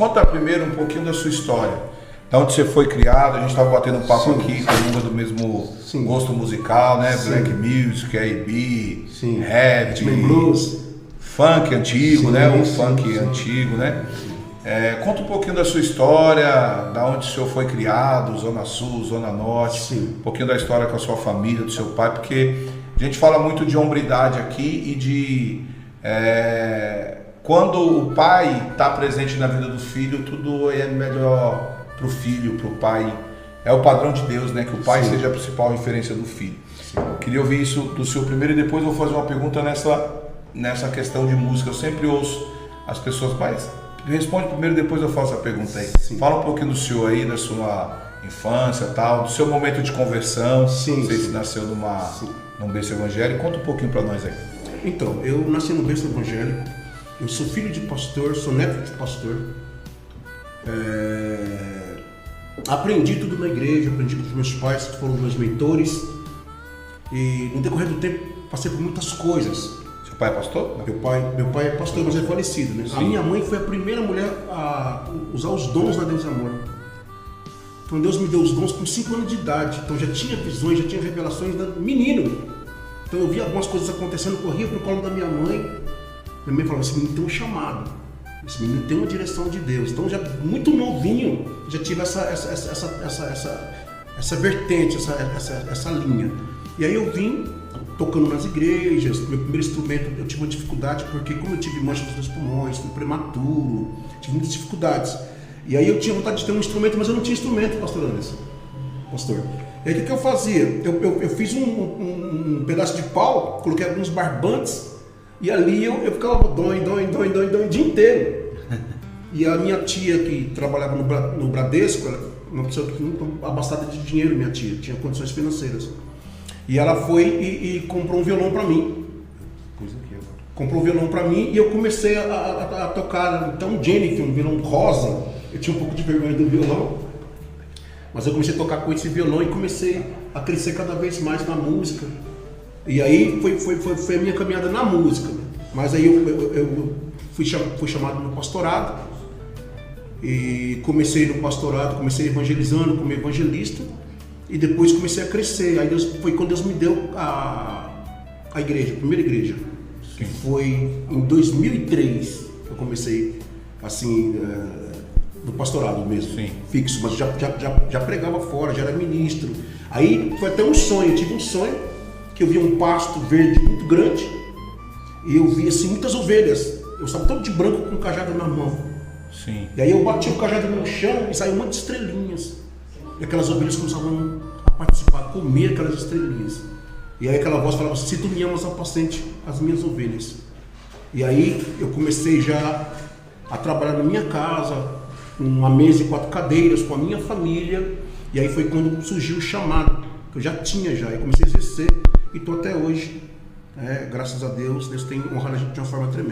conta primeiro um pouquinho da sua história. Da onde você foi criado, a gente estava batendo um papo aqui, todo mundo do mesmo gosto musical, né? Sim. Black Music, R&B, rap, blues, funk antigo, né? O funk antigo, né? Conta um pouquinho da sua história, da onde o senhor foi criado, Zona Sul, Zona Norte, um pouquinho da história com a sua família, do seu pai, porque a gente fala muito de hombridade aqui e de... quando o pai está presente na vida do filho, tudo é melhor para o filho, para o pai. É o padrão de Deus, né? Que o pai seja a principal referência do filho. Queria ouvir isso do seu primeiro e depois vou fazer uma pergunta nessa questão de música. Eu sempre ouço as pessoas, mas responde primeiro e depois eu faço a pergunta aí. Fala um pouquinho do senhor aí, da sua infância e tal, do seu momento de conversão. Não sei se nasceu num berço evangélico. Conta um pouquinho para nós aí. Então, eu nasci no berço evangélico. Eu sou filho de pastor, sou neto de pastor. Aprendi tudo na igreja, aprendi com os meus pais, que foram meus mentores. E no decorrer do tempo passei por muitas coisas. Seu pai é pastor? Meu pai é pastor, mas é falecido, né? A minha mãe foi a primeira mulher a usar os dons da Deus Amor. Então Deus me deu os dons com 5 anos de idade. Então já tinha visões, já tinha revelações da menino. Então eu via algumas coisas acontecendo, corria pro colo da minha mãe. Minha mãe falava, esse menino tem um chamado, esse menino tem uma direção de Deus. Então já muito novinho, já tive essa vertente, essa linha. E aí eu vim tocando nas igrejas. Meu primeiro instrumento eu tive uma dificuldade, porque como eu tive mancha nos meus pulmões, fui prematuro, tive muitas dificuldades. E aí eu tinha vontade de ter um instrumento, mas eu não tinha instrumento, pastor Anderson. E aí o que eu fazia? Eu fiz um pedaço de pau, coloquei alguns barbantes, e ali eu ficava dói o dia inteiro. E a minha tia que trabalhava no Bradesco, ela, uma pessoa que muito abastada de dinheiro, minha tia, tinha condições financeiras. E ela foi e comprou um violão para mim. Comprou um violão para mim e eu comecei a tocar. Então, Jennifer, um violão rosa, eu tinha um pouco de vergonha do violão, mas eu comecei a tocar com esse violão e comecei a crescer cada vez mais na música. E aí foi a minha caminhada na música. Mas aí eu fui chamado no pastorado e comecei no pastorado, comecei evangelizando como evangelista e depois comecei a crescer. Aí foi quando Deus me deu a igreja, a primeira igreja, que foi em 2003 eu comecei assim no pastorado mesmo, fixo, mas já pregava fora, já era ministro. Aí foi até um sonho, eu tive um sonho que eu via um pasto verde muito grande e eu via assim muitas ovelhas. Eu estava todo de branco com um cajado na mão. E aí eu bati o cajado no chão e saiu um monte de estrelinhas. E aquelas ovelhas começavam a participar, a comer aquelas estrelinhas. E aí aquela voz falava, se tu me amas, apacente as minhas ovelhas. E aí eu comecei já a trabalhar na minha casa, com uma mesa e 4 cadeiras, com a minha família. E aí foi quando surgiu o chamado, que eu já tinha eu comecei a exercer. E estou até hoje, graças a Deus, Deus tem honrado a gente de uma forma tremenda.